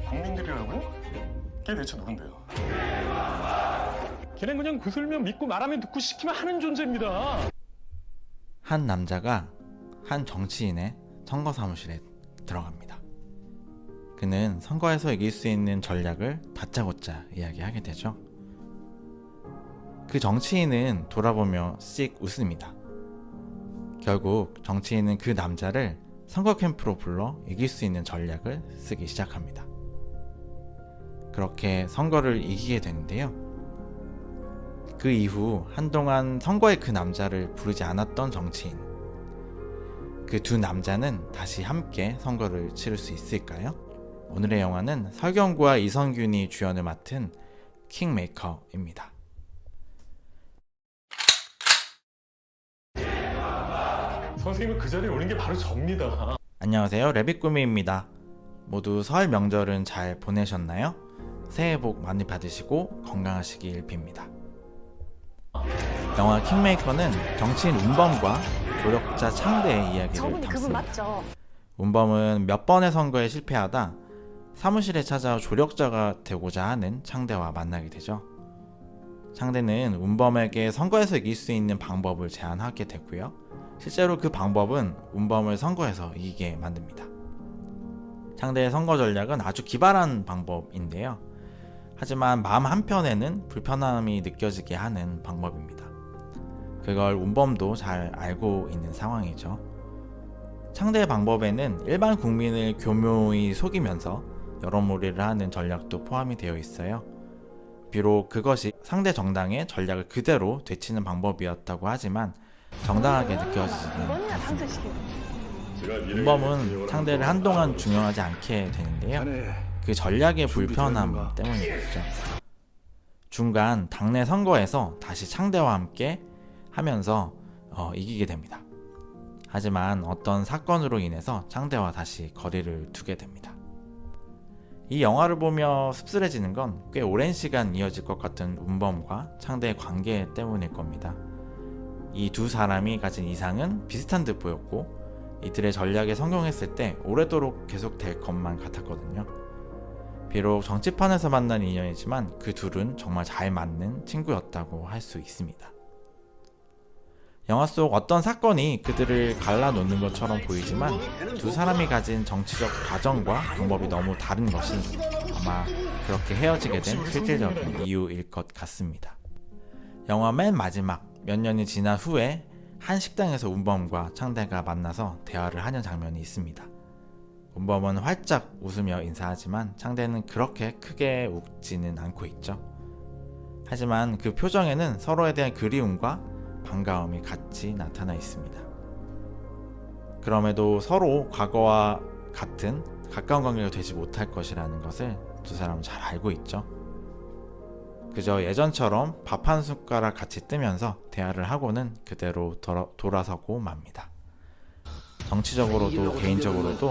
국민들이라고? 걔 대체 누군데요? 걔는 그냥 구슬면 믿고 말하면 듣고 시키면 하는 존재입니다. 한 남자가 한 정치인의 선거 사무실에 들어갑니다. 그는 선거에서 이길 수 있는 전략을 다짜고짜 이야기하게 되죠. 그 정치인은 돌아보며 씩 웃습니다. 결국 정치인은 그 남자를 선거 캠프로 불러 이길 수 있는 전략을 쓰기 시작합니다. 그렇게 선거를 이기게 되는데요. 그 이후 한동안 선거에 그 남자를 부르지 않았던 정치인, 그 두 남자는 다시 함께 선거를 치를 수 있을까요? 오늘의 영화는 설경구와 이성균이 주연을 맡은 킹메이커입니다. 선생님은 그 자리에 오는 게 바로 접니다. 안녕하세요, 레빗꾸미입니다. 모두 설 명절은 잘 보내셨나요? 새해 복 많이 받으시고 건강하시길 빕니다. 영화 킹메이커는 정치인 운범과 조력자 창대의 이야기를 저분 그분 담습니다. 맞죠? 운범은 몇 번의 선거에 실패하다 사무실에 찾아와 조력자가 되고자 하는 창대와 만나게 되죠. 창대는 운범에게 선거에서 이길 수 있는 방법을 제안하게 되고요. 실제로 그 방법은 운범을 선거에서 이기게 만듭니다. 창대의 선거 전략은 아주 기발한 방법인데요. 하지만 마음 한편에는 불편함이 느껴지게 하는 방법입니다. 그걸 운범도 잘 알고 있는 상황이죠. 창대의 방법에는 일반 국민을 교묘히 속이면서 여론몰이를 하는 전략도 포함이 되어 있어요. 비록 그것이 상대 정당의 전략을 그대로 되치는 방법이었다고 하지만 정당하게 느껴지지는 이번이나 않습니다. 당선시키고 운범은 상대를 한동안 중용하지 않게 되는데요. 그 전략의 불편함 때문이겠죠. 중간 당내 선거에서 다시 창대와 함께 하면서 이기게 됩니다. 하지만 어떤 사건으로 인해서 창대와 다시 거리를 두게 됩니다. 이 영화를 보며 씁쓸해지는 건 꽤 오랜 시간 이어질 것 같은 운범과 창대의 관계 때문일 겁니다. 이 두 사람이 가진 이상은 비슷한 듯 보였고 이들의 전략에 성공했을 때 오래도록 계속될 것만 같았거든요. 비록 정치판에서 만난 인연이지만 그 둘은 정말 잘 맞는 친구였다고 할 수 있습니다. 영화 속 어떤 사건이 그들을 갈라놓는 것처럼 보이지만 두 사람이 가진 정치적 과정과 방법이 너무 다른 것이 아마 그렇게 헤어지게 된 실질적인 이유일 것 같습니다. 영화 맨 마지막 몇 년이 지난 후에 한 식당에서 운범과 창대가 만나서 대화를 하는 장면이 있습니다. 운범은 활짝 웃으며 인사하지만 창대는 그렇게 크게 웃지는 않고 있죠. 하지만 그 표정에는 서로에 대한 그리움과 반가움이 같이 나타나 있습니다. 그럼에도 서로 과거와 같은 가까운 관계가 되지 못할 것이라는 것을 두 사람은 잘 알고 있죠. 그저 예전처럼 밥 한 숟가락 같이 뜨면서 대화를 하고는 그대로 돌아서고 맙니다. 정치적으로도 개인적으로도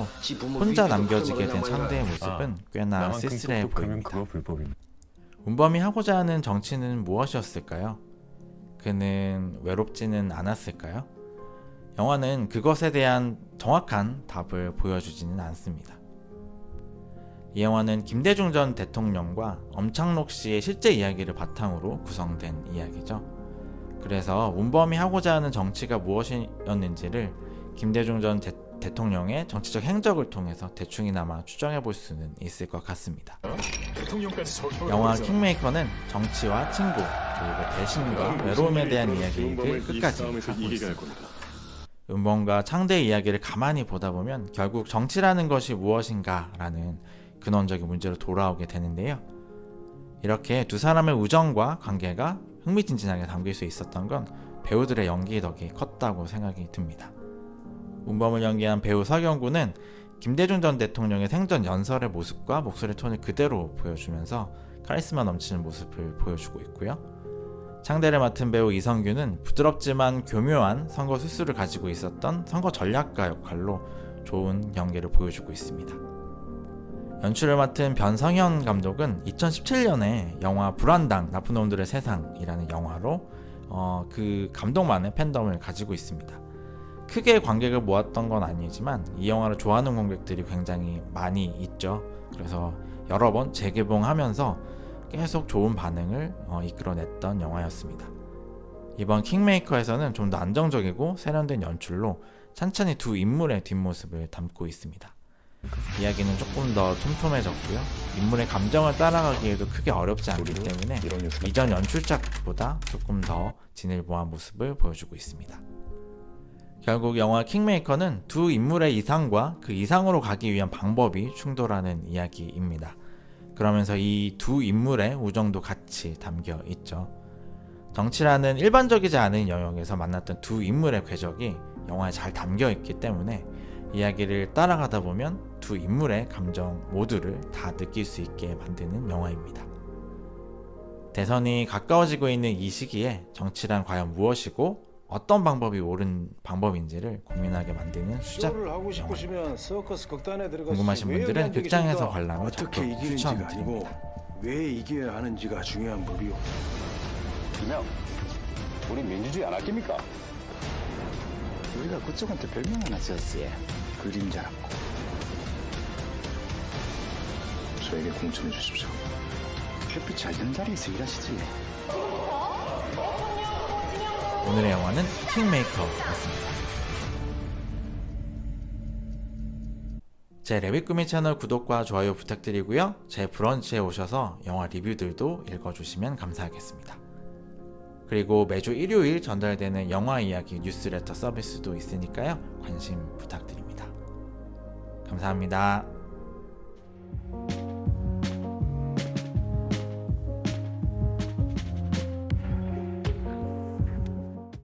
혼자 남겨지게 된 창대의 모습은 꽤나 쓸쓸해 보입니다. 운범이 하고자 하는 정치는 무엇이었을까요? 그는 외롭지는 않았을까요? 영화는 그것에 대한 정확한 답을 보여주지는 않습니다. 이 영화는 김대중 전 대통령과 엄창록 씨의 실제 이야기를 바탕으로 구성된 이야기죠. 그래서 운범이 하고자 하는 정치가 무엇이었는지를 김대중 전 대통령의 정치적 행적을 통해서 대충이나마 추정해 볼 수는 있을 것 같습니다. 영화 킹메이커는 정치와 친구, 그리고 배신과 외로움에 대한 이야기를 끝까지 하고 있습니다. 운범과 창대의 이야기를 가만히 보다 보면 결국 정치라는 것이 무엇인가 라는 근원적인 문제로 돌아오게 되는데요. 이렇게 두 사람의 우정과 관계가 흥미진진하게 담길 수 있었던 건 배우들의 연기 덕이 컸다고 생각이 듭니다. 운범을 연기한 배우 설경구는 김대중 전 대통령의 생전 연설의 모습과 목소리 톤을 그대로 보여주면서 카리스마 넘치는 모습을 보여주고 있고요. 창대를 맡은 배우 이성균은 부드럽지만 교묘한 선거 수수를 가지고 있었던 선거 전략가 역할로 좋은 연기를 보여주고 있습니다. 연출을 맡은 변성현 감독은 2017년에 영화 불안당 나쁜 놈들의 세상이라는 영화로 그 감독만의 팬덤을 가지고 있습니다. 크게 관객을 모았던 건 아니지만 이 영화를 좋아하는 관객들이 굉장히 많이 있죠. 그래서 여러 번 재개봉하면서 계속 좋은 반응을 이끌어냈던 영화였습니다. 이번 킹메이커에서는 좀 더 안정적이고 세련된 연출로 천천히 두 인물의 뒷모습을 담고 있습니다. 이야기는 조금 더 촘촘해졌고요. 인물의 감정을 따라가기에도 크게 어렵지 않기 때문에 이전 연출작보다 조금 더 진일보한 모습을 보여주고 있습니다. 결국 영화 킹메이커는 두 인물의 이상과 그 이상으로 가기 위한 방법이 충돌하는 이야기입니다. 그러면서 이 두 인물의 우정도 같이 담겨 있죠. 정치라는 일반적이지 않은 영역에서 만났던 두 인물의 궤적이 영화에 잘 담겨 있기 때문에 이야기를 따라가다 보면 두 인물의 감정 모두를 다 느낄 수 있게 만드는 영화입니다. 대선이 가까워지고 있는 이 시기에 정치란 과연 무엇이고 어떤 방법이 옳은 방법인지를 고민하게 만드는 수작 영화입니다. 궁금하신 분들은 극장에서 관람을 적극 추천드립니다. 왜 이겨야 하는지가 중요한 법이오. 그냥 우리 민주주의 안 아낍니까? 우리가 그쪽한테 별명 하나 지었어요. 그림자라고. 저에게 공천해 주십시오. 햇빛 잘 드는 자리에서 일하시지. 오늘의 영화는 킹메이커였습니다. 제 레빗꾸미 채널 구독과 좋아요 부탁드리고요. 제 브런치에 오셔서 영화 리뷰들도 읽어주시면 감사하겠습니다. 그리고 매주 일요일 전달되는 영화 이야기 뉴스레터 서비스도 있으니까요. 관심 부탁드립니다. 감사합니다.